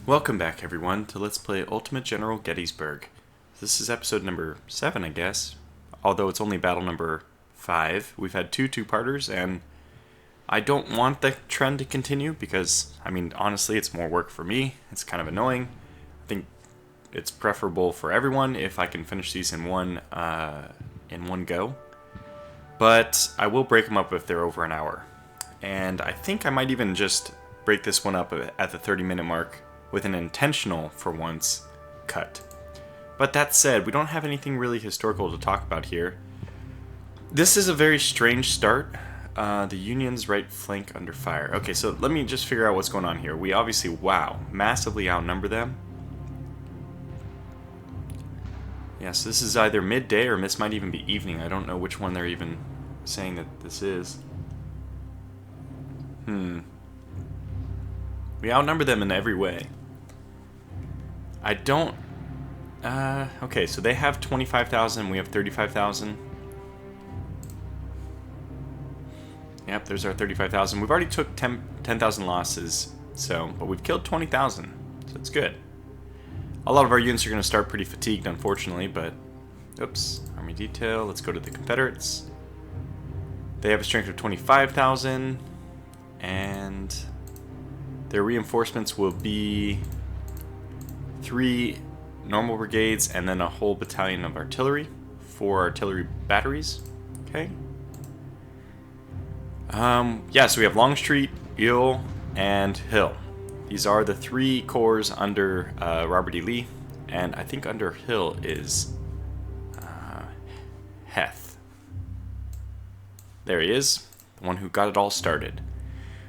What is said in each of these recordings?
Welcome back, everyone, to Let's Play Ultimate General Gettysburg. This is episode number 7, I guess. Although it's only battle number 5. We've had two-parters, and I don't want the trend to continue because, honestly, it's more work for me. It's kind of annoying. I think it's preferable for everyone if I can finish these in one go. But I will break them up if they're over an hour. And I think I might even just break this one up at the 30-minute mark with an intentional, for once, cut. But that said, we don't have anything really historical to talk about here. This is a very strange start. The Union's right flank under fire. Okay, so let me just figure out what's going on here. We obviously, massively outnumber them. Yeah, so this is either midday or this might even be evening. I don't know which one they're even saying that this is. We outnumber them in every way. I don't... okay, so they have 25,000, we have 35,000. Yep, there's our 35,000. We've already took 10,000 losses, but we've killed 20,000, so it's good. A lot of our units are going to start pretty fatigued, unfortunately, but... Oops, Army Detail, let's go to the Confederates. They have a strength of 25,000, and their reinforcements will be 3 normal brigades and then a whole battalion of artillery, 4 artillery batteries. Okay. Yeah, so we have Longstreet, Ewell, and Hill. These are the 3 corps under Robert E. Lee, and I think under Hill is Heth. There he is, the one who got it all started.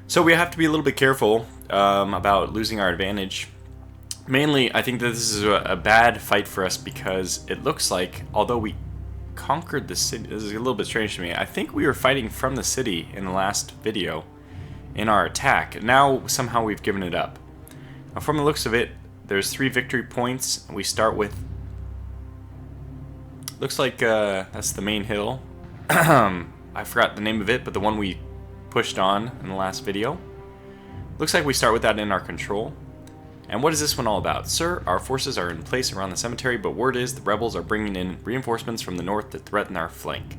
So we have to be a little bit careful about losing our advantage. Mainly, I think that this is a bad fight for us because it looks like, although we conquered the city, this is a little bit strange to me, I think we were fighting from the city in the last video in our attack. Now, somehow we've given it up. Now, from the looks of it, there's 3 victory points. We start with, looks like that's the main hill. I forgot the name of it, but the one we pushed on in the last video. Looks like we start with that in our control. And what is this one all about? Sir, our forces are in place around the cemetery, but word is the rebels are bringing in reinforcements from the north to threaten our flank.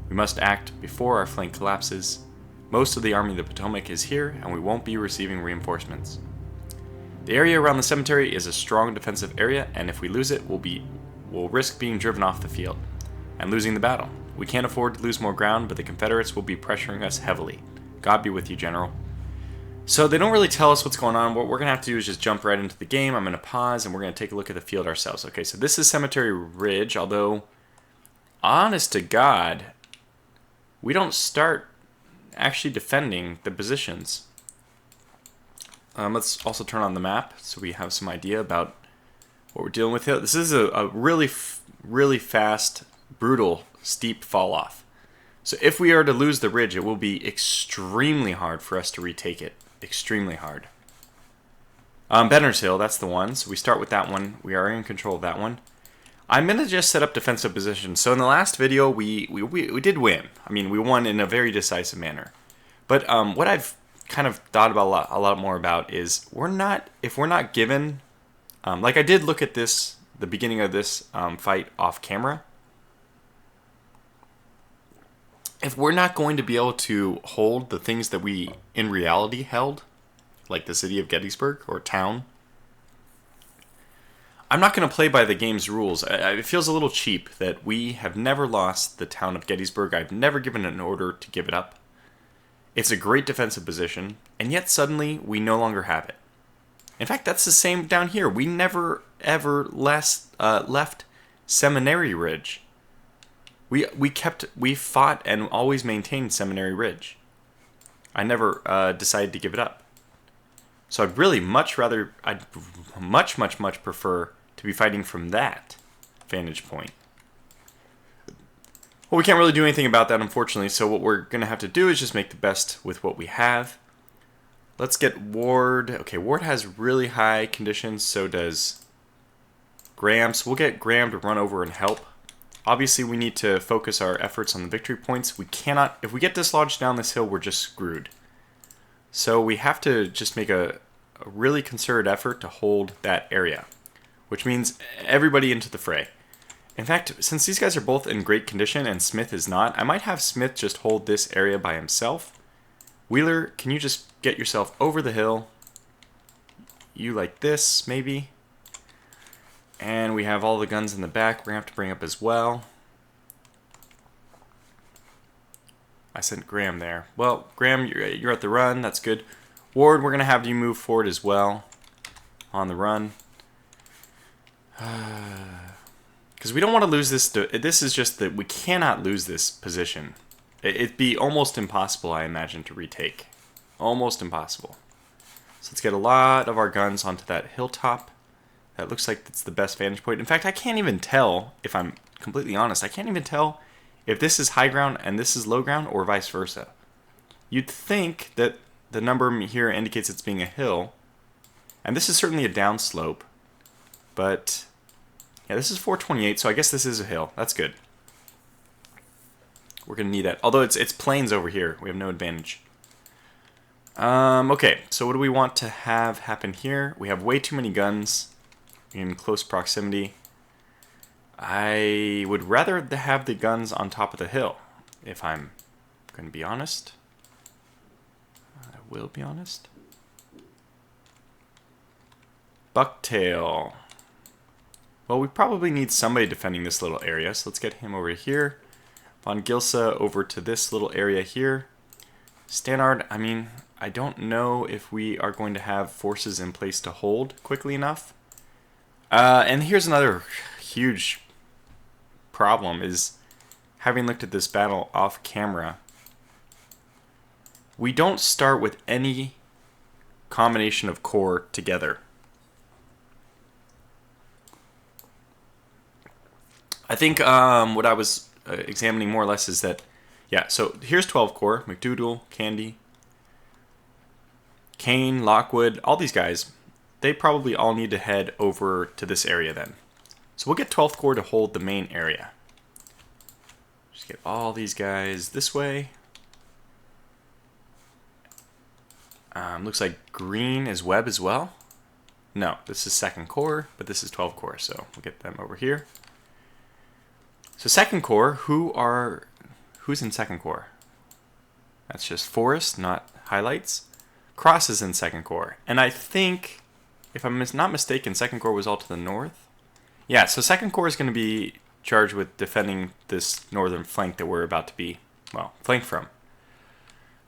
We must act before our flank collapses. Most of the Army of the Potomac is here, and we won't be receiving reinforcements. The area around the cemetery is a strong defensive area, and if we lose it, we'll risk being driven off the field and losing the battle. We can't afford to lose more ground, but the Confederates will be pressuring us heavily. God be with you, General. So they don't really tell us what's going on. What we're going to have to do is just jump right into the game. I'm going to pause, and we're going to take a look at the field ourselves. Okay, so this is Cemetery Ridge, although, honest to God, we don't start actually defending the positions. Let's also turn on the map so we have some idea about what we're dealing with here. This is a really fast, brutal, steep fall-off. So if we are to lose the ridge, it will be extremely hard for us to retake it. Extremely hard. Benner's Hill, that's the one. So we start with that one. We are in control of that one. I'm going to just set up defensive positions. So in the last video, we did win. We won in a very decisive manner. But what I've kind of thought about a lot more about is if we're not given, like I did look at this, the beginning of this fight off camera. If we're not going to be able to hold the things that we in reality held, like the city of Gettysburg or town, I'm not going to play by the game's rules. It feels a little cheap that we have never lost the town of Gettysburg. I've never given an order to give it up. It's a great defensive position, and yet suddenly we no longer have it. In fact, that's the same down here. We never ever left Seminary Ridge. We fought and always maintained Seminary Ridge. I never decided to give it up. So I'd much prefer to be fighting from that vantage point. Well, we can't really do anything about that, unfortunately, so what we're going to have to do is just make the best with what we have. Let's get Ward. Okay, Ward has really high conditions, so does Graham. So we'll get Graham to run over and help. Obviously, we need to focus our efforts on the victory points. We cannot, if we get dislodged down this hill, we're just screwed. So we have to just make a a really concerted effort to hold that area, which means everybody into the fray. In fact, since these guys are both in great condition and Smith is not, I might have Smith just hold this area by himself. Wheeler, can you just get yourself over the hill? You like this, maybe? And we have all the guns in the back we're going to have to bring up as well. I sent Graham there. Well, Graham, you're at the run. That's good. Ward, we're going to have you move forward as well on the run. Because we don't want to lose this. This is just that we cannot lose this position. It'd be almost impossible, I imagine, to retake. Almost impossible. So let's get a lot of our guns onto that hilltop. That looks like it's the best vantage point. In fact, I can't even tell, if I'm completely honest, I can't even tell if this is high ground and this is low ground or vice versa. You'd think that the number here indicates it's being a hill. And this is certainly a downslope. But yeah, this is 428, so I guess this is a hill. That's good. We're going to need that. Although it's plains over here. We have no advantage. Okay, so what do we want to have happen here? We have way too many guns in close proximity. I would rather have the guns on top of the hill, if I'm going to be honest. I will be honest. Bucktail. Well, we probably need somebody defending this little area, so let's get him over here. Von Gilsa over to this little area here. Stannard, I mean, I don't know if we are going to have forces in place to hold quickly enough. And here's another huge problem is, having looked at this battle off camera, we don't start with any combination of corps together. I think what I was examining more or less is that, yeah, so here's 12 Corps, McDougall, Candy, Kane, Lockwood, all these guys, they probably all need to head over to this area then. So we'll get 12th Corps to hold the main area. Just get all these guys this way. Looks like green is Webb as well. No, this is 2nd Corps, but this is 12th Corps, so we'll get them over here. So 2nd Corps, who's in 2nd Corps? That's just Forest, not highlights. Cross is in 2nd Corps. And I think, if I'm not mistaken, 2nd Corps was all to the north. Yeah, so 2nd Corps is going to be charged with defending this northern flank that we're about to be, well, flanked from.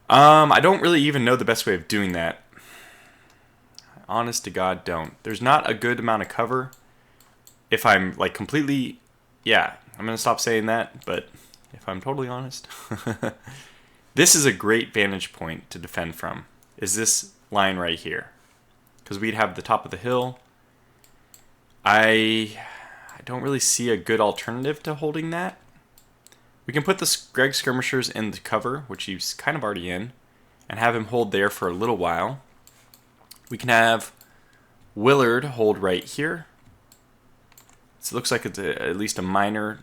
I don't really even know the best way of doing that. Honest to God, don't. There's not a good amount of cover. If I'm, like, completely, yeah, I'm going to stop saying that, but if I'm totally honest, this is a great vantage point to defend from, is this line right here. Because we'd have the top of the hill. I don't really see a good alternative to holding that. We can put the Greg skirmishers in the cover, which he's kind of already in, and have him hold there for a little while. We can have Willard hold right here. So it looks like it's at least a minor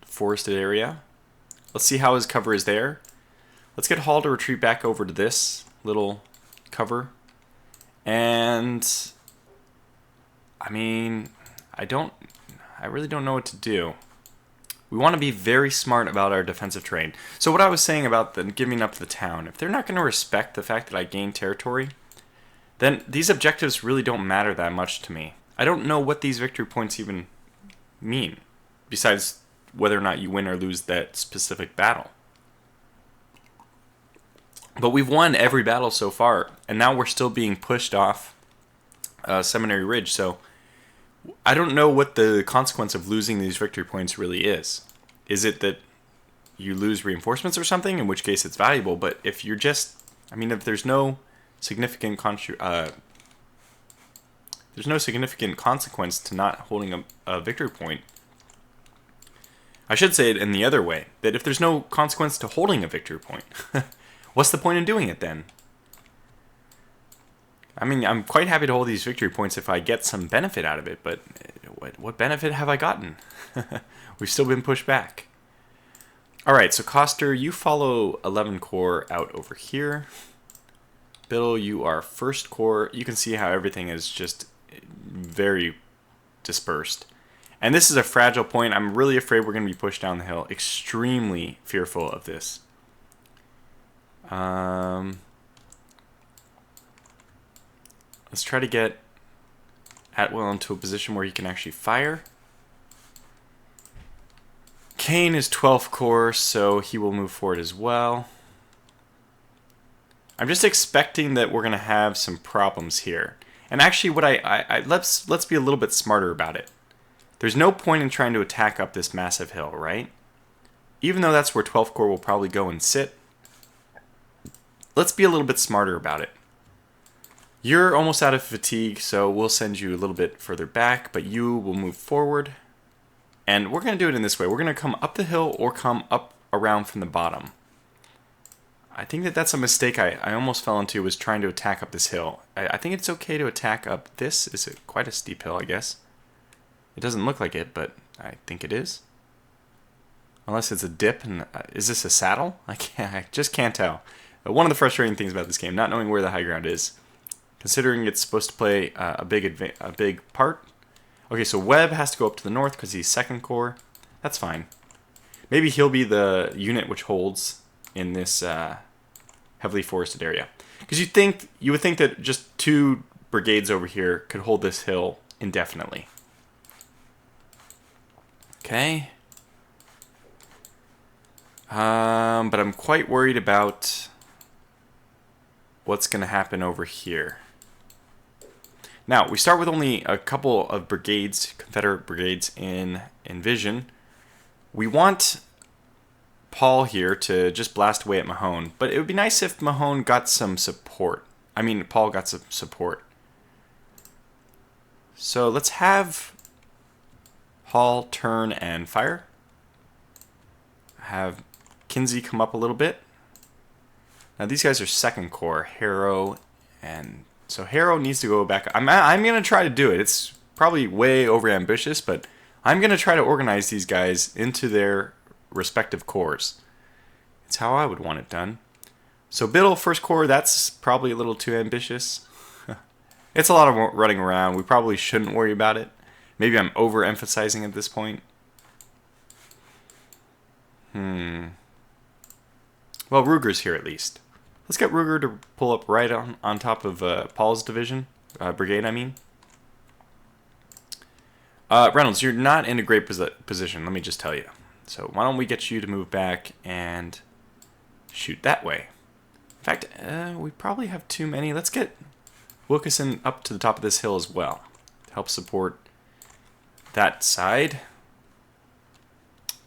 forested area. Let's see how his cover is there. Let's get Hall to retreat back over to this little cover. And I mean, I really don't know what to do. We want to be very smart about our defensive terrain. So what I was saying about them giving up the town, if they're not going to respect the fact that I gained territory, then these objectives really don't matter that much to me. I don't know what these victory points even mean, besides whether or not you win or lose that specific battle. But we've won every battle so far, and now we're still being pushed off Seminary Ridge, so I don't know what the consequence of losing these victory points really is. Is it that you lose reinforcements or something, in which case it's valuable, but if you're just, I mean, if there's no significant consequence to not holding a victory point, I should say it in the other way, that if there's no consequence to holding a victory point, what's the point in doing it then? I mean, I'm quite happy to hold these victory points if I get some benefit out of it, but what benefit have I gotten? We've still been pushed back. Alright, so Coster, you follow 11 Corps out over here. Biddle, you are first corps. You can see how everything is just very dispersed. And this is a fragile point. I'm really afraid we're going to be pushed down the hill. Extremely fearful of this. Let's try to get Atwell into a position where he can actually fire. Kane is 12th Corps, so he will move forward as well. I'm just expecting that we're going to have some problems here. And actually, what let's be a little bit smarter about it. There's no point in trying to attack up this massive hill, right? Even though that's where 12th Corps will probably go and sit. Let's be a little bit smarter about it. You're almost out of fatigue, so we'll send you a little bit further back, but you will move forward. And we're going to do it in this way. We're going to come up the hill or come up around from the bottom. I think that that's a mistake I almost fell into, was trying to attack up this hill. I think it's okay to attack up this. Is quite a steep hill, I guess. It doesn't look like it, but I think it is. Unless it's a dip. And is this a saddle? I just can't tell. One of the frustrating things about this game, not knowing where the high ground is. Considering it's supposed to play a big part. Okay, so Webb has to go up to the north because he's 2nd Corps. That's fine. Maybe he'll be the unit which holds in this heavily forested area. Because you would think that just 2 brigades over here could hold this hill indefinitely. Okay. But I'm quite worried about what's going to happen over here. Now, we start with only a couple of brigades, Confederate brigades in vision. We want Paul here to just blast away at Mahone, but it would be nice if Mahone got some support. I mean, Paul got some support. So let's have Hall turn and fire. Have Kinsey come up a little bit. Now these guys are 2nd Corps, Harrow, and so Harrow needs to go back. I'm going to try to do it. It's probably way overambitious, but I'm going to try to organize these guys into their respective corps. It's how I would want it done. So Biddle, 1st Corps, that's probably a little too ambitious. It's a lot of running around. We probably shouldn't worry about it. Maybe I'm overemphasizing at this point. Well, Ruger's here at least. Let's get Ruger to pull up right on top of Paul's division. Brigade, I mean. Reynolds, you're not in a great position, let me just tell you. So why don't we get you to move back and shoot that way. In fact, we probably have too many. Let's get Wilkeson up to the top of this hill as well to help support that side.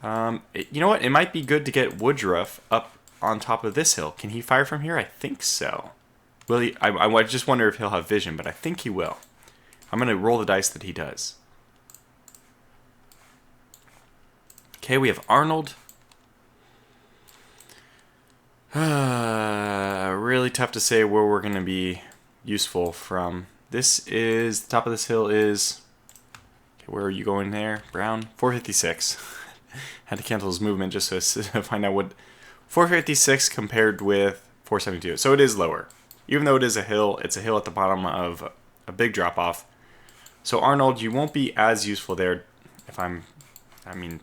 You know what? It might be good to get Woodruff up on top of this hill. Can he fire from here? I think so. Will he? I just wonder if he'll have vision, but I think he will. I'm going to roll the dice that he does. Okay, we have Arnold. Really tough to say where we're going to be useful from. This is, the top of this hill is, okay, where are you going there? Brown? 456. Had to cancel his movement just to find out what 456 compared with 472. So it is lower. Even though it is a hill, it's a hill at the bottom of a big drop off. So Arnold, you won't be as useful there if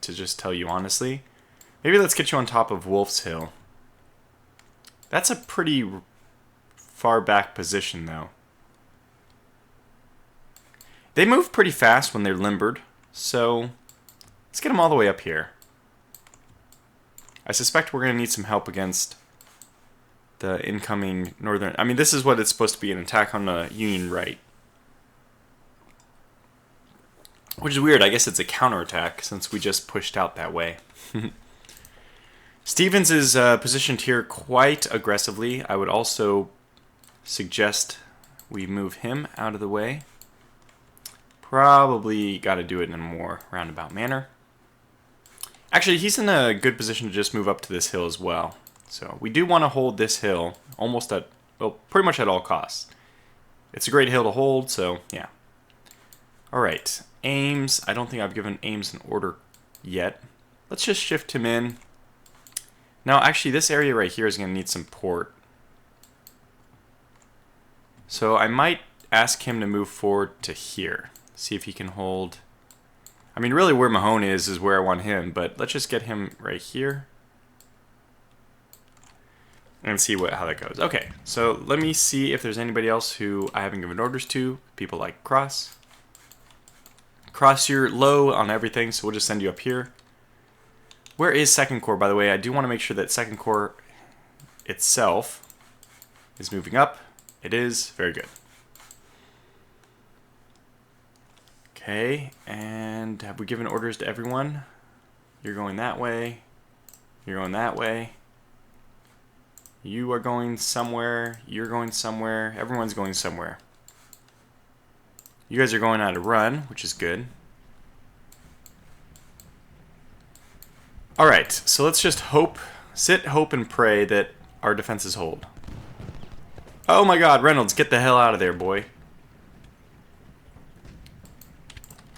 to just tell you honestly. Maybe let's get you on top of Wolf's Hill. That's a pretty far back position though. They move pretty fast when they're limbered, so let's get them all the way up here. I suspect we're going to need some help against the incoming northern... I mean, this is what it's supposed to be, an attack on the Union right. Which is weird. I guess it's a counterattack since we just pushed out that way. Stevens is positioned here quite aggressively. I would also suggest we move him out of the way. Probably got to do it in a more roundabout manner. Actually, he's in a good position to just move up to this hill as well. So we do want to hold this hill almost at, well, pretty much at all costs. It's a great hill to hold, so yeah. Alright, Ames. I don't think I've given Ames an order yet. Let's just shift him in. Now, actually, this area right here is going to need some port. So I might ask him to move forward to here. See if he can hold. I mean, really where Mahone is where I want him, but let's just get him right here. And see how that goes. Okay, so let me see if there's anybody else who I haven't given orders to. People like Cross. Cross, you're low on everything, so we'll just send you up here. Where is 2nd Corps, by the way? I do want to make sure that 2nd Corps itself is moving up. It is. Very good. Okay, and have we given orders to everyone? You're going that way. You're going that way. You are going somewhere. You're going somewhere. Everyone's going somewhere. You guys are going on a run, which is good. Alright, so let's just hope, sit, hope, and pray that our defenses hold. Oh my god, Reynolds, get the hell out of there, boy.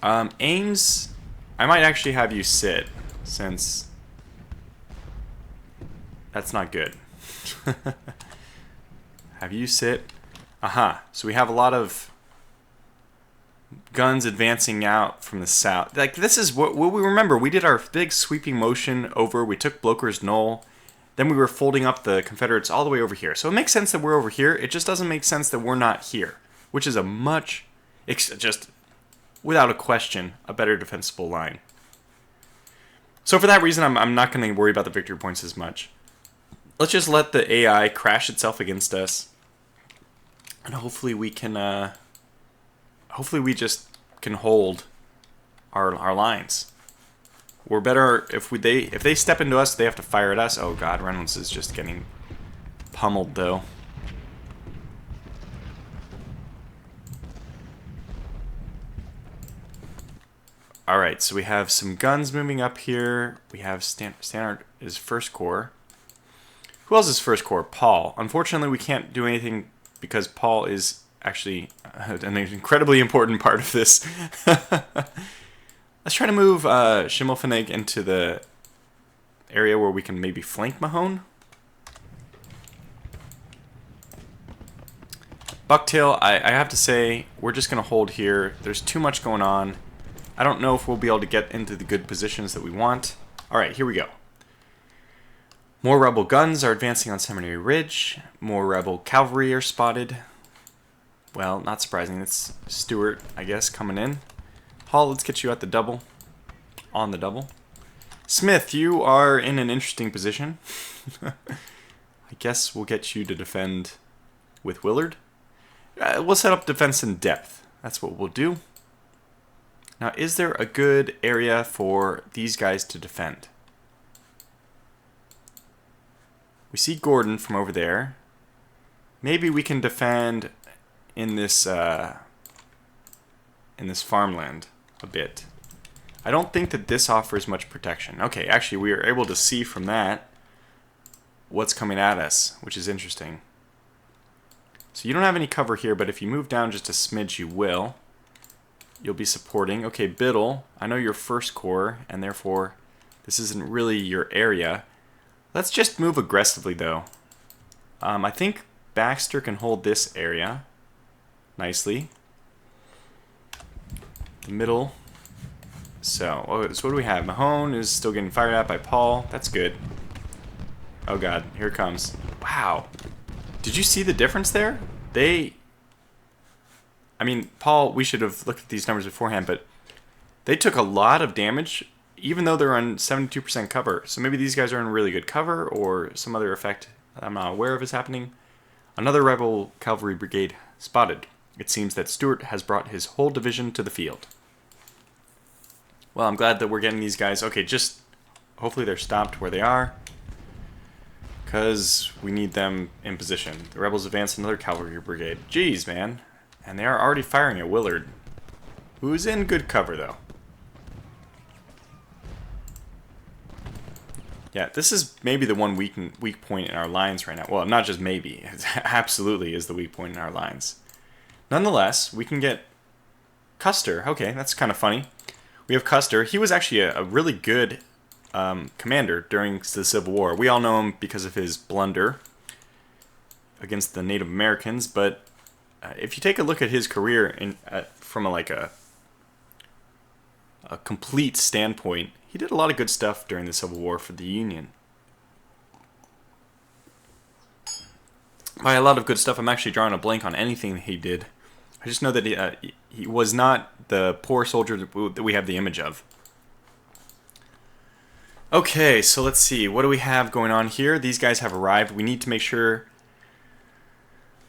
Ames, I might actually have you sit, since that's not good. Have you sit. Aha, so we have a lot of guns advancing out from the south. Like, this is what we remember. We did our big sweeping motion over. We took Blocher's Knoll. Then we were folding up the Confederates all the way over here. So it makes sense that we're over here. It just doesn't make sense that we're not here, which is a much, just without a question, a better defensible line. So for that reason, I'm not going to worry about the victory points as much. Let's just let the AI crash itself against us, and hopefully we can. Hopefully we just can hold our lines. We're better if they step into us, they have to fire at us. Oh god, Reynolds is just getting pummeled though. Alright, so we have some guns moving up here. We have Stannard is 1st Corps. Who else is 1st Corps? Paul. Unfortunately, we can't do anything because Paul is actually an incredibly important part of this. Let's try to move Schimmelfennig into the area where we can maybe flank Mahone. Bucktail, I have to say, we're just going to hold here. There's too much going on. I don't know if we'll be able to get into the good positions that we want. Alright, here we go. More rebel guns are advancing on Seminary Ridge. More rebel cavalry are spotted. Well, not surprising. It's Stewart, I guess, coming in. Hall, let's get you at the double. On the double. Smith, you are in an interesting position. I guess we'll get you to defend with Willard. We'll set up defense in depth. That's what we'll do. Now, is there a good area for these guys to defend? We see Gordon from over there. Maybe we can defend in this farmland a bit. I don't think that this offers much protection. Okay, actually we are able to see from that what's coming at us, which is interesting. So you don't have any cover here, but if you move down just a smidge, you will. You'll be supporting. Okay, Biddle, I know you're 1st Corps, and therefore this isn't really your area. Let's just move aggressively, though. I think Baxter can hold this area nicely. The middle. So what do we have? Mahone is still getting fired at by Paul. That's good. Oh god, here it comes. Wow. Did you see the difference there? I mean, Paul, we should have looked at these numbers beforehand, but they took a lot of damage, even though they're on 72% cover. So maybe these guys are in really good cover, or some other effect I'm not aware of is happening. Another rebel cavalry brigade spotted. It seems that Stewart has brought his whole division to the field. Well, I'm glad that we're getting these guys. Okay, just hopefully they're stopped where they are, because we need them in position. The rebels advance another cavalry brigade. Jeez, man. And they are already firing at Willard, who's in good cover, though. Yeah, this is maybe the one weak point in our lines right now. Well, not just maybe. It absolutely is the weak point in our lines. Nonetheless, we can get Custer. Okay, that's kind of funny. We have Custer. He was actually a really good commander during the Civil War. We all know him because of his blunder against the Native Americans, but if you take a look at his career from a complete standpoint, he did a lot of good stuff during the Civil War for the Union. By a lot of good stuff, I'm actually drawing a blank on anything he did. I just know that he was not the poor soldier that we have the image of. Okay, so let's see. What do we have going on here? These guys have arrived. We need to make sure...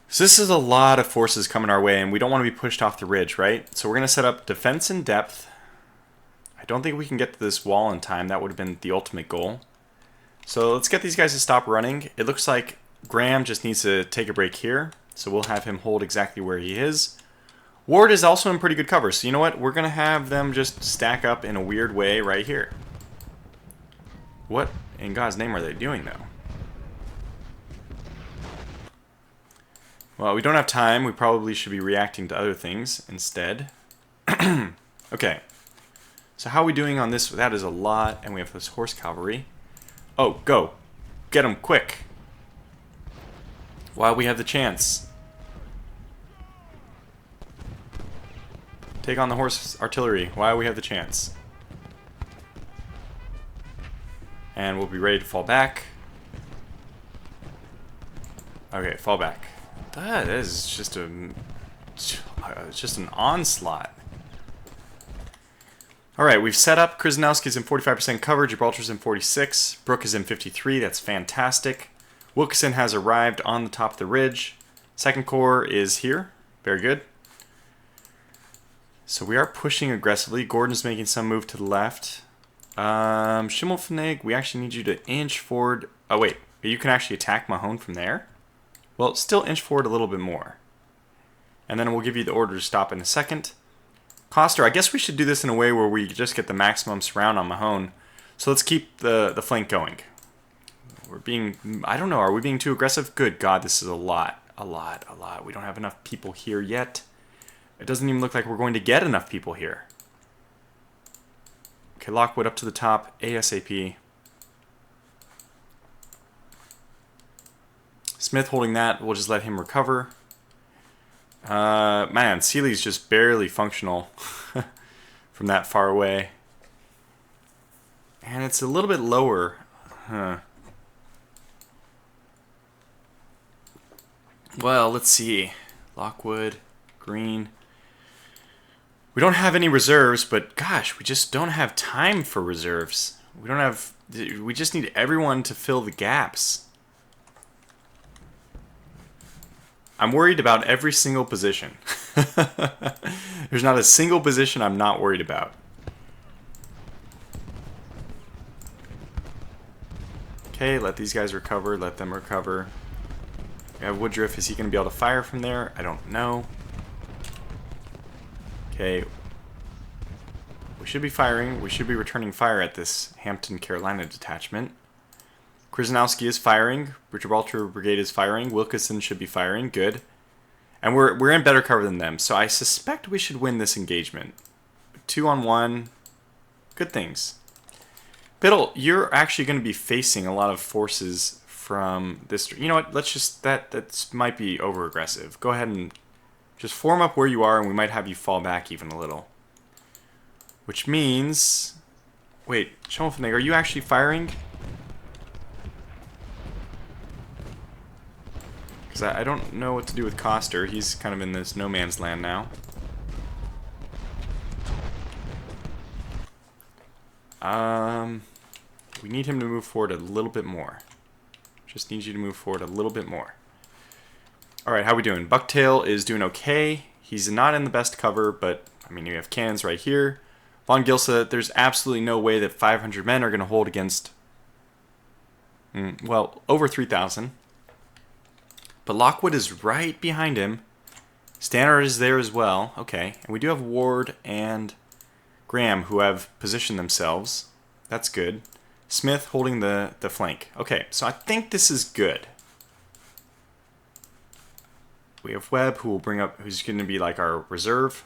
So this is a lot of forces coming our way, and we don't want to be pushed off the ridge, right? So we're going to set up defense in depth. I don't think we can get to this wall in time. That would have been the ultimate goal. So let's get these guys to stop running. It looks like Graham just needs to take a break here. So we'll have him hold exactly where he is. Ward is also in pretty good cover. So you know what? We're going to have them just stack up in a weird way right here. What in God's name are they doing, though? Well, we don't have time. We probably should be reacting to other things instead. Okay. So how are we doing on this? That is a lot. And we have this horse cavalry. Oh, go. Get them quick. While we have the chance. Take on the horse artillery while we have the chance. And we'll be ready to fall back. Okay, fall back. That is just it's just an onslaught. Alright, we've set up. Krasnowski's in 45% cover. Gibraltar's in 46. Brooke is in 53. That's fantastic. Wilkeson has arrived on the top of the ridge. Second Corps is here. Very good. So we are pushing aggressively. Gordon's making some move to the left. Schimmelfennig, we actually need you to inch forward. Oh, wait. You can actually attack Mahone from there? Well, still inch forward a little bit more. And then we'll give you the order to stop in a second. Coster, I guess we should do this in a way where we just get the maximum surround on Mahone. So let's keep the flank going. We're being... I don't know. Are we being too aggressive? Good God, this is a lot. A lot. We don't have enough people here yet. It doesn't even look like we're going to get enough people here. Okay, Lockwood up to the top. ASAP. Smith holding that. We'll just let him recover. Man, Seeley's just barely functional from that far away. And it's a little bit lower. Well, let's see. Lockwood, Green. We don't have any reserves, but gosh, we just don't have time for reserves. We just need everyone to fill the gaps. I'm worried about every single position. There's not a single position I'm not worried about. Okay, let these guys recover. Let them recover. We have Woodruff. Is he going to be able to fire from there? I don't know. Okay. We should be firing. We should be returning fire at this Hampton, Carolina detachment. Krasnowski is firing. Gibraltar Brigade is firing. Wilkeson should be firing. Good. And we're in better cover than them. So I suspect we should win this engagement. 2-on-1. Good things. Biddle, you're actually going to be facing a lot of forces from this. You know what? Let's just... That might be over-aggressive. Go ahead and just form up where you are, and we might have you fall back even a little. Which means... Wait, Schimmelfennig, are you actually firing? Because I don't know what to do with Coster. He's kind of in this no man's land now. We need him to move forward a little bit more. Just need you to move forward a little bit more. Alright, how are we doing? Bucktail is doing okay. He's not in the best cover, but, I mean, we have cannons right here. Von Gilsa, there's absolutely no way that 500 men are going to hold against, well, over 3,000. But Lockwood is right behind him. Stannard is there as well. Okay, and we do have Ward and Graham who have positioned themselves. That's good. Smith holding the flank. Okay, so I think this is good. We have Webb who will bring up, who's going to be like our reserve.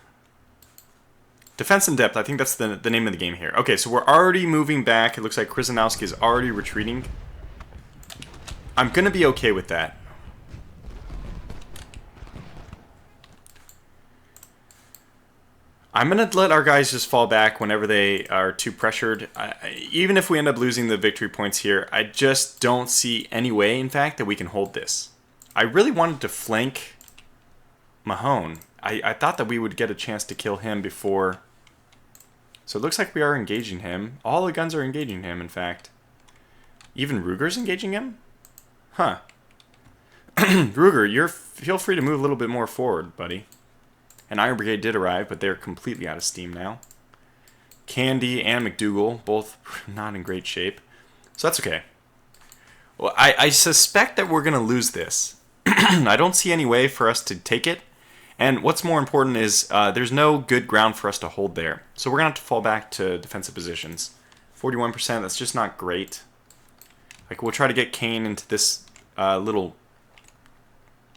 Defense in depth, I think that's the name of the game here. Okay, so we're already moving back. It looks like Krasnowski is already retreating. I'm going to be okay with that. I'm going to let our guys just fall back whenever they are too pressured. Even if we end up losing the victory points here, I just don't see any way, in fact, that we can hold this. I really wanted to flank Mahone. I thought that we would get a chance to kill him before. So it looks like we are engaging him. All the guns are engaging him, in fact. Even Ruger's engaging him? Huh. Ruger, feel free to move a little bit more forward, buddy. And Iron Brigade did arrive, but they're completely out of steam now. Candy and McDougal, both not in great shape. So that's okay. Well, I suspect that we're going to lose this. I don't see any way for us to take it. And what's more important is there's no good ground for us to hold there. So we're going to have to fall back to defensive positions. 41%, that's just not great. Like, we'll try to get Kane into this little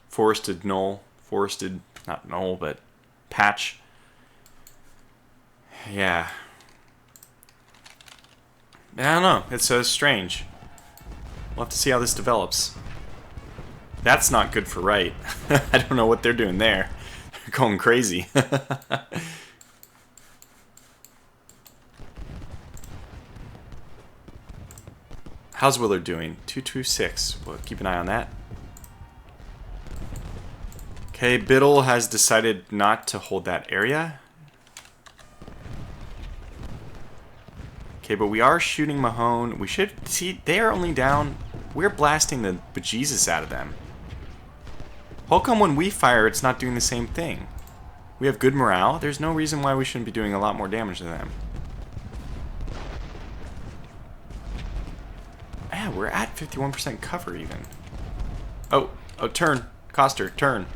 forested, not knoll, but patch. Yeah. I don't know. It's so strange. We'll have to see how this develops. That's not good for right. I don't know what they're doing there. They're going crazy. How's Willard doing? 226. We'll keep an eye on that. Okay, Biddle has decided not to hold that area. Okay, but we are shooting Mahone. We should see, they are only down. We're blasting the bejesus out of them. How come when we fire, it's not doing the same thing? We have good morale. There's no reason why we shouldn't be doing a lot more damage to them. Yeah, we're at 51% cover even. Oh, turn. Coster, turn.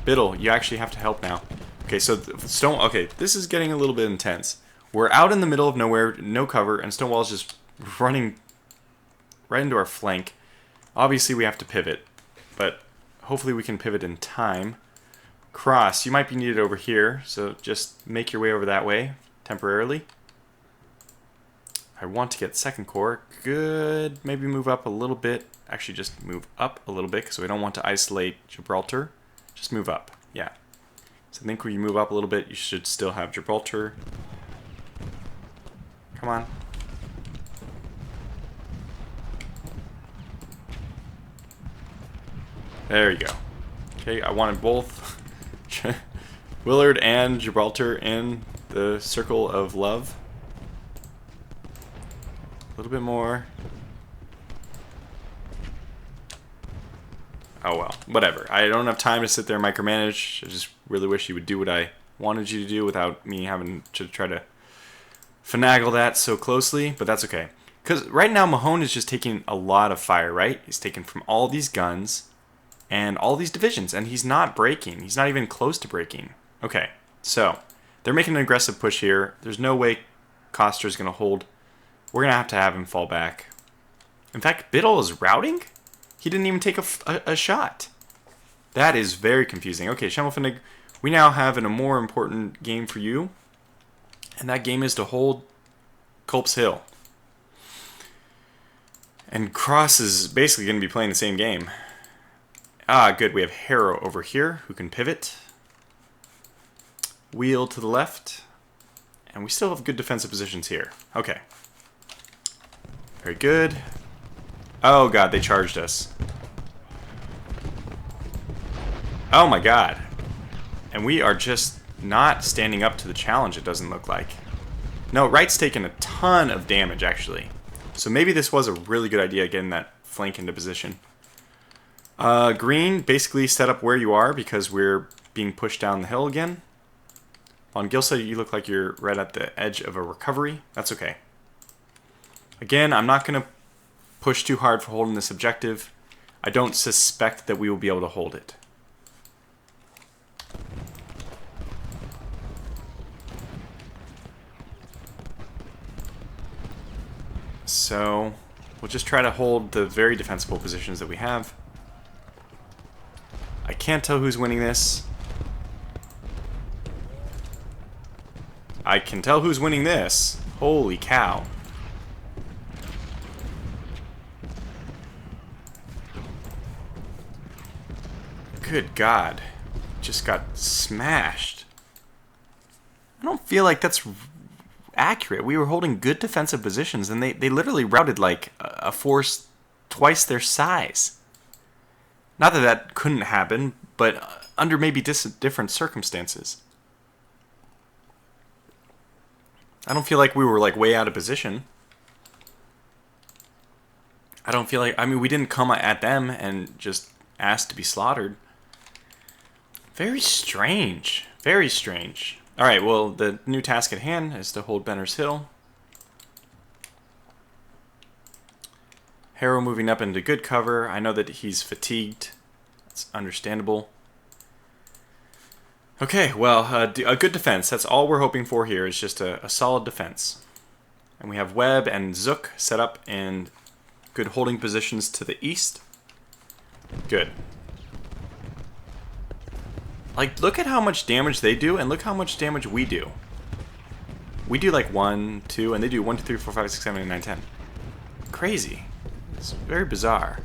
Biddle, you actually have to help now. Okay, so Stone. Okay, this is getting a little bit intense. We're out in the middle of nowhere, no cover, and Stonewall's just running right into our flank. Obviously, we have to pivot, but hopefully we can pivot in time. Cross, you might be needed over here, so just make your way over that way temporarily. I want to get second corps. Good. Maybe move up a little bit. Actually, just move up a little bit because we don't want to isolate Gibraltar. Just move up. Yeah. So I think when you move up a little bit, you should still have Gibraltar. Come on. There you go. Okay, I wanted both Willard and Gibraltar in the circle of love. A little bit more. Oh well, whatever. I don't have time to sit there and micromanage. I just really wish you would do what I wanted you to do without me having to try to finagle that so closely, but that's okay. Because right now Mahone is just taking a lot of fire, right? He's taken from all these guns and all these divisions, and he's not breaking. He's not even close to breaking. Okay, so they're making an aggressive push here. There's no way Coster's going to hold. We're going to have him fall back. In fact, Biddle is routing? He didn't even take a shot. That is very confusing. Okay, Schimmelfinnig, we now have a more important game for you. And that game is to hold Culp's Hill. And Cross is basically going to be playing the same game. Ah, good. We have Harrow over here who can pivot. Wheel to the left. And we still have good defensive positions here. Okay. Very good. Oh god, they charged us. Oh my god. And we are just not standing up to the challenge, it doesn't look like. No, Wright's taken a ton of damage, actually. So maybe this was a really good idea, getting that flank into position. Green, basically set up where you are because we're being pushed down the hill again. On Gilsa, you look like you're right at the edge of a recovery. That's okay. Again, I'm not going to push too hard for holding this objective. I don't suspect that we will be able to hold it. So, we'll just try to hold the very defensible positions that we have. I can't tell who's winning this. I can tell who's winning this. Holy cow. Good God. Just got smashed. I don't feel like that's accurate. We were holding good defensive positions, and they literally routed like a force twice their size. Not that that couldn't happen, but under maybe different circumstances. I don't feel like we were like way out of position. I don't feel like, I mean, we didn't come at them and just ask to be slaughtered. Very strange. Very strange. Alright, well, the new task at hand is to hold Benner's Hill. Harrow moving up into good cover. I know that he's fatigued. That's understandable. Okay, well, a good defense. That's all we're hoping for here, is just a solid defense. And we have Webb and Zook set up in good holding positions to the east. Good. Like, look at how much damage they do, and look how much damage we do. We do like 1, 2, and they do 1, 2, 3, 4, 5, 6, 7, 8, 9, 10. Crazy. It's very bizarre.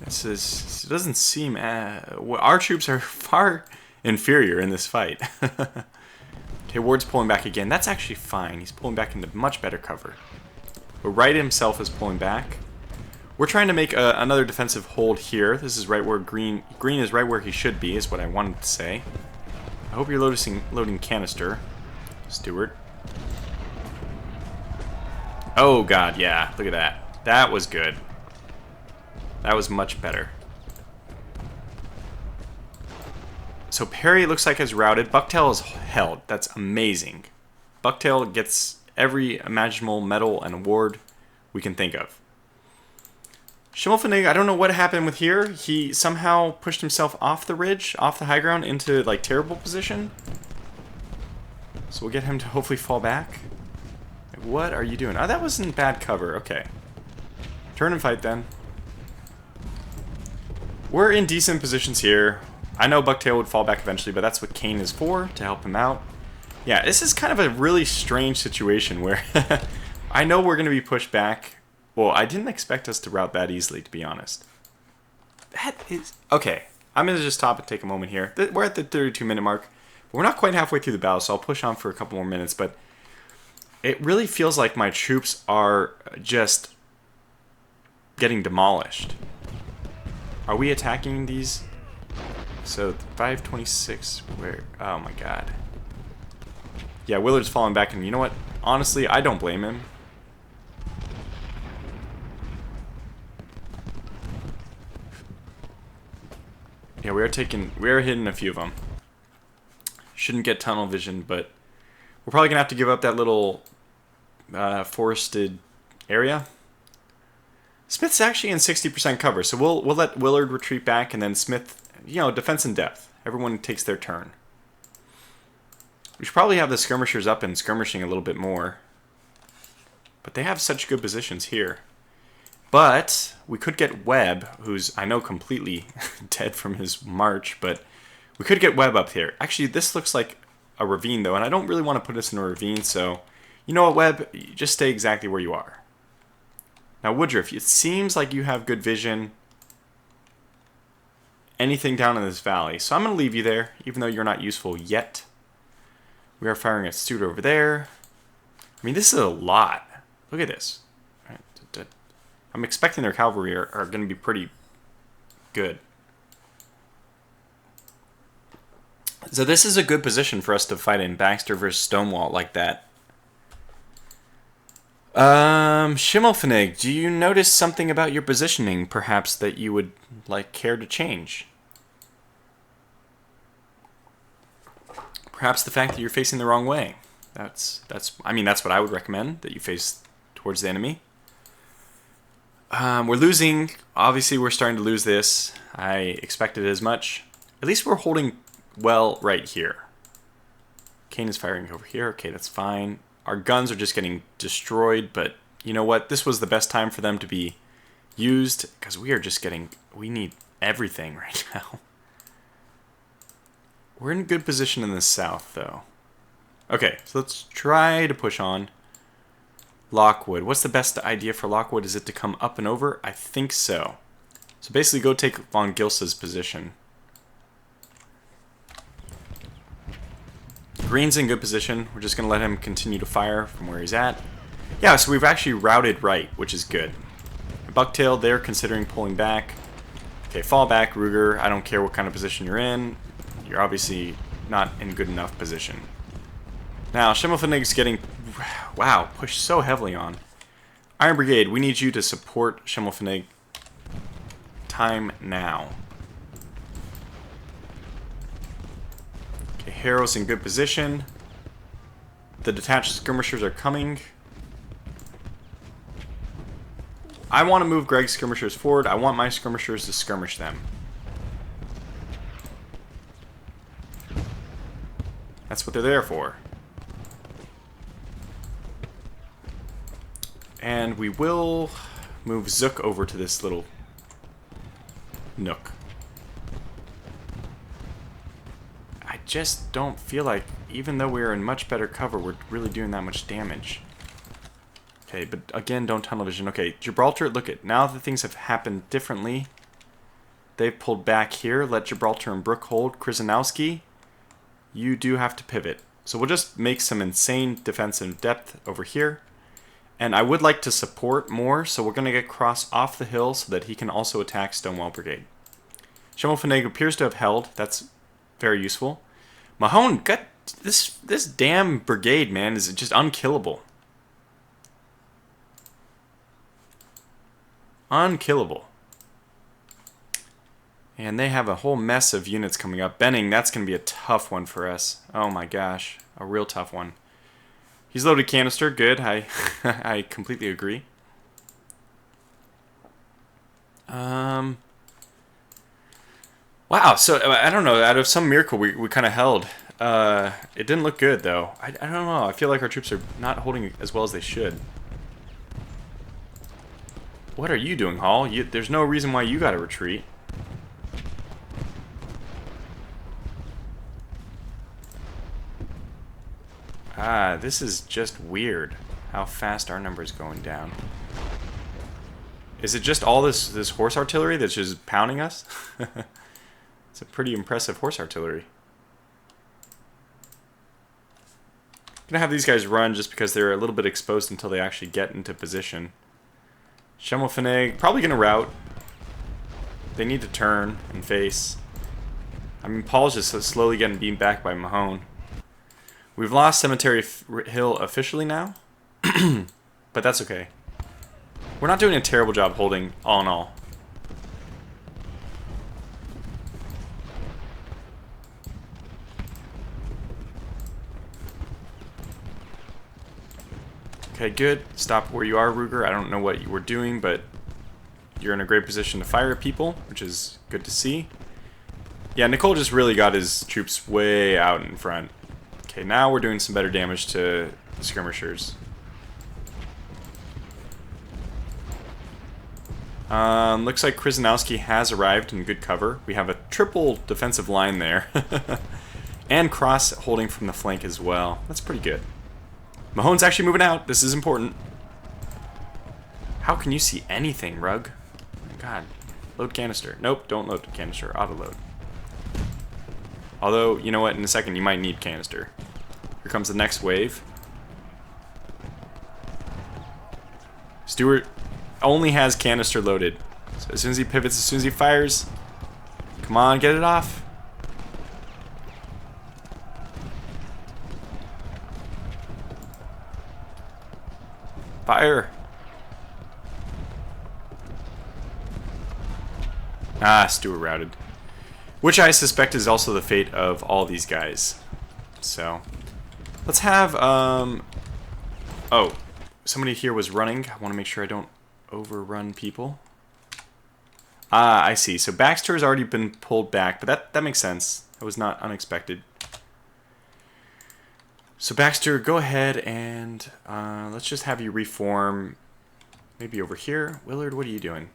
It doesn't seem... our troops are far inferior in this fight. Okay, Ward's pulling back again. That's actually fine. He's pulling back into much better cover. But Wright himself is pulling back. We're trying to make another defensive hold here. This is right where Green is right where he should be, is what I wanted to say. I hope you're loading canister, Stewart. Oh god, yeah. Look at that. That was good. That was much better. So Perry looks like is routed. Bucktail is held. That's amazing. Bucktail gets every imaginable medal and award we can think of. Schimmelpfennig, I don't know what happened with here. He somehow pushed himself off the ridge, off the high ground, into like terrible position. So we'll get him to hopefully fall back. What are you doing? Oh, that wasn't bad cover. Okay. Turn and fight then. We're in decent positions here. I know Bucktail would fall back eventually, but that's what Kane is for, to help him out. Yeah, this is kind of a really strange situation where I know we're going to be pushed back. Well, I didn't expect us to rout that easily, to be honest. That is... Okay, I'm going to just stop and take a moment here. We're at the 32-minute mark. We're not quite halfway through the battle, so I'll push on for a couple more minutes, but it really feels like my troops are just getting demolished. Are we attacking these? So 526, where? Oh my god. Yeah, Willard's falling back, and you know what? Honestly, I don't blame him. Yeah, we are hitting a few of them. Shouldn't get tunnel vision, but we're probably gonna have to give up that little forested area. Smith's actually in 60% cover, so we'll let Willard retreat back, and then Smith, you know, defense in depth. Everyone takes their turn. We should probably have the skirmishers up and skirmishing a little bit more. But they have such good positions here. But we could get Webb, who's, I know, completely dead from his march, but we could get Webb up here. Actually, this looks like a ravine, though, and I don't really want to put us in a ravine, so you know what, Webb? You just stay exactly where you are. Now, Woodruff, it seems like you have good vision. Anything down in this valley. So I'm going to leave you there, even though you're not useful yet. We are firing at Stewart over there. I mean, this is a lot. Look at this. I'm expecting their cavalry are going to be pretty good. So this is a good position for us to fight in, Baxter versus Stonewall like that. Schimmelpfennig, do you notice something about your positioning, perhaps, that you would like care to change? Perhaps the fact that you're facing the wrong way. I mean, that's what I would recommend, that you face towards the enemy. We're losing. Obviously, we're starting to lose this. I expected as much. At least we're holding well right here. Kane is firing over here. Okay, that's fine. Our guns are just getting destroyed, but you know what? This was the best time for them to be used, because we need everything right now. We're in a good position in the south, though. Okay, so let's try to push on. Lockwood. What's the best idea for Lockwood? Is it to come up and over? I think so. So basically go take Von Gilsa's position. Green's in good position. We're just going to let him continue to fire from where he's at. Yeah, so we've actually routed right, which is good. Bucktail, they're considering pulling back. Okay, fall back, Ruger. I don't care what kind of position you're in. You're obviously not in good enough position. Now, Schimmelfennig's getting, wow, pushed so heavily on. Iron Brigade, we need you to support Schimmelfennig. Time now. Okay, Harrow's in good position. The detached skirmishers are coming. I want to move Greg's skirmishers forward. I want my skirmishers to skirmish them. That's what they're there for. And we will move Zook over to this little nook. I just don't feel like, even though we're in much better cover, we're really doing that much damage. Okay, but again, don't tunnel vision. Okay, Gibraltar, look at, now that things have happened differently, they've pulled back here. Let Gibraltar and Brook hold. Krzyzanowski, you do have to pivot. So we'll just make some insane defensive depth over here. And I would like to support more, so we're going to get Cross off the hill so that he can also attack Stonewall Brigade. Schimmelfennig appears to have held. That's very useful. Mahone, got this damn brigade, man, is just unkillable. Unkillable. And they have a whole mess of units coming up. Benning, that's going to be a tough one for us. Oh my gosh, a real tough one. He's loaded canister, good. I completely agree. Wow, so I don't know, out of some miracle we kind of held. It didn't look good though. I don't know, I feel like our troops are not holding as well as they should. What are you doing, Hall? There's no reason why you gotta retreat. This is just weird. How fast our number is going down. Is it just all this horse artillery that's just pounding us? It's a pretty impressive horse artillery. I'm gonna have these guys run just because they're a little bit exposed until they actually get into position. Schimmelfennig, probably gonna rout. They need to turn and face. I mean, Paul's just slowly getting beaten back by Mahone. We've lost Cemetery Hill officially now, but that's okay. We're not doing a terrible job holding, all in all. Okay, good. Stop where you are, Ruger. I don't know what you were doing, but you're in a great position to fire at people, which is good to see. Yeah, Nicole just really got his troops way out in front. Okay, now we're doing some better damage to the skirmishers. Looks like Krzyzanowski has arrived in good cover. We have a triple defensive line there. And Cross holding from the flank as well. That's pretty good. Mahone's actually moving out. This is important. How can you see anything, Rug? Oh my God. Load canister. Nope, don't load canister. Auto-load. Although, you know what? In a second, you might need canister. Here comes the next wave. Stewart only has canister loaded. So as soon as he pivots, as soon as he fires, come on, get it off. Fire. Ah, Stewart routed. Which I suspect is also the fate of all these guys. So, let's have, oh, somebody here was running. I want to make sure I don't overrun people. Ah, I see. So Baxter has already been pulled back, but that makes sense. That was not unexpected. So Baxter, go ahead and let's just have you reform maybe over here. Willard, what are you doing?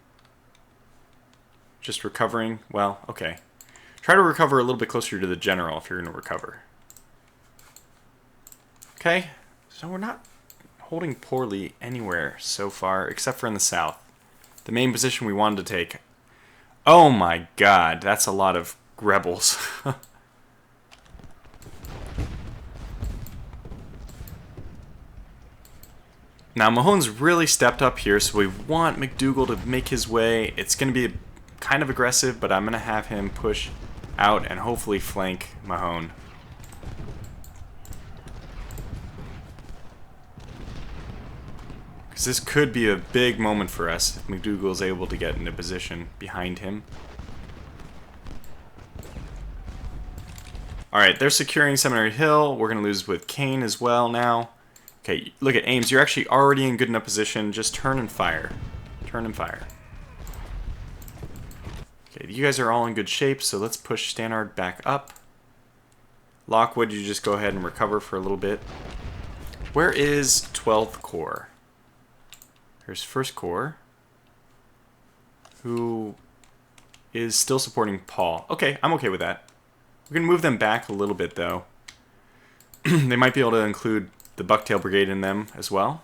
Just recovering? Well, okay. Try to recover a little bit closer to the general if you're going to recover. Okay, so we're not holding poorly anywhere so far, except for in the south. The main position we wanted to take. Oh my God, that's a lot of rebels. Now, Mahone's really stepped up here, so we want McDougal to make his way. It's going to be kind of aggressive, but I'm going to have him push out and hopefully flank Mahone. Because this could be a big moment for us if McDougal is able to get into position behind him. Alright, they're securing Seminary Hill. We're going to lose with Kane as well now. Okay, look at Ames. You're actually already in good enough position. Just turn and fire. Turn and fire. Okay, you guys are all in good shape, so let's push Stannard back up. Lockwood, you just go ahead and recover for a little bit. Where is 12th Corps? Here's 1st Corps, who is still supporting Paul. Okay, I'm okay with that. We're going to move them back a little bit, though. They might be able to include the Bucktail Brigade in them as well.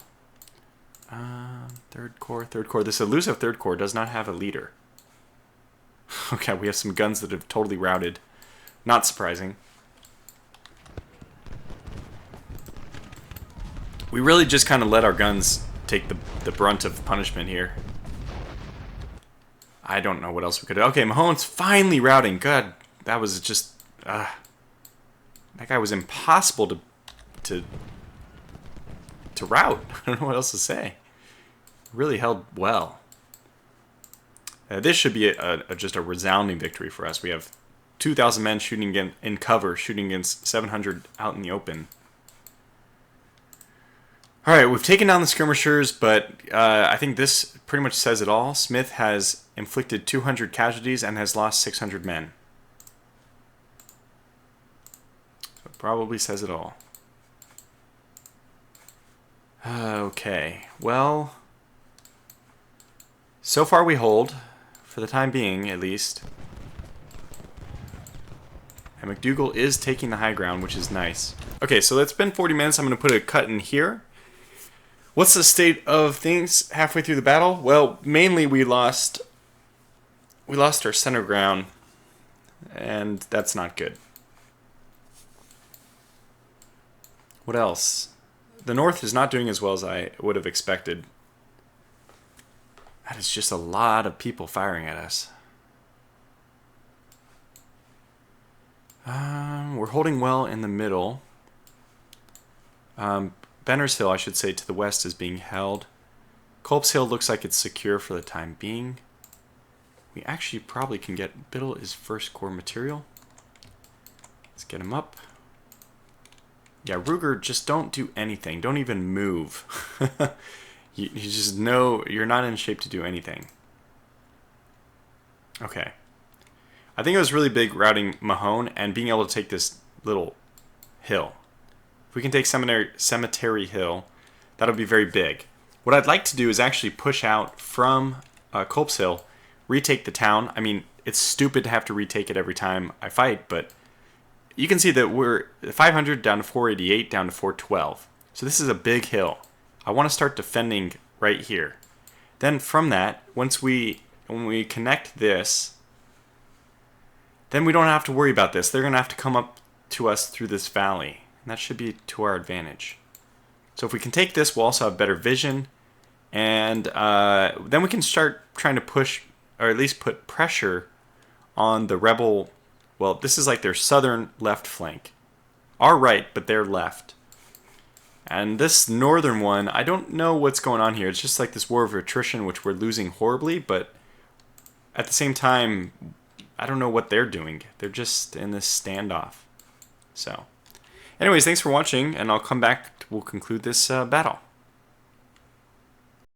3rd Corps. This elusive 3rd Corps does not have a leader. Okay, we have some guns that have totally routed. Not surprising. We really just kind of let our guns take the brunt of punishment here. I don't know what else we could do. Okay, Mahone's finally routing. God, that was just... that guy was impossible to rout. I don't know what else to say. Really held well. This should be just a resounding victory for us. We have 2,000 men shooting in cover, shooting against 700 out in the open. Alright, we've taken down the skirmishers, but I think this pretty much says it all. Smith has inflicted 200 casualties and has lost 600 men. So it probably says it all. Okay, well, so far we hold, for the time being at least. And McDougal is taking the high ground, which is nice. Okay, so that's been 40 minutes. I'm going to put a cut in here. What's the state of things halfway through the battle? Well, mainly we lost our center ground, and that's not good. What else? The North is not doing as well as I would have expected. That is just a lot of people firing at us. We're holding well in the middle. Benner's Hill, I should say, to the west is being held. Culp's Hill looks like it's secure for the time being. We actually probably can get... Biddle is 1st Corps material. Let's get him up. Yeah, Ruger, just don't do anything. Don't even move. you just know you're not in shape to do anything. Okay. I think it was really big routing Mahone and being able to take this little hill. If we can take Cemetery Hill, that'll be very big. What I'd like to do is actually push out from Culp's Hill, retake the town. I mean, it's stupid to have to retake it every time I fight, but you can see that we're 500 down to 488, down to 412. So this is a big hill. I want to start defending right here. Then from that, when we connect this, then we don't have to worry about this. They're going to have to come up to us through this valley. And that should be to our advantage. So if we can take this, we'll also have better vision. And then we can start trying to push, or at least put pressure on the rebel. Well, this is like their southern left flank. Our right, but their left. And this northern one, I don't know what's going on here. It's just like this war of attrition, which we're losing horribly. But at the same time, I don't know what they're doing. They're just in this standoff. So, anyways, thanks for watching, and I'll come back. We'll conclude this battle.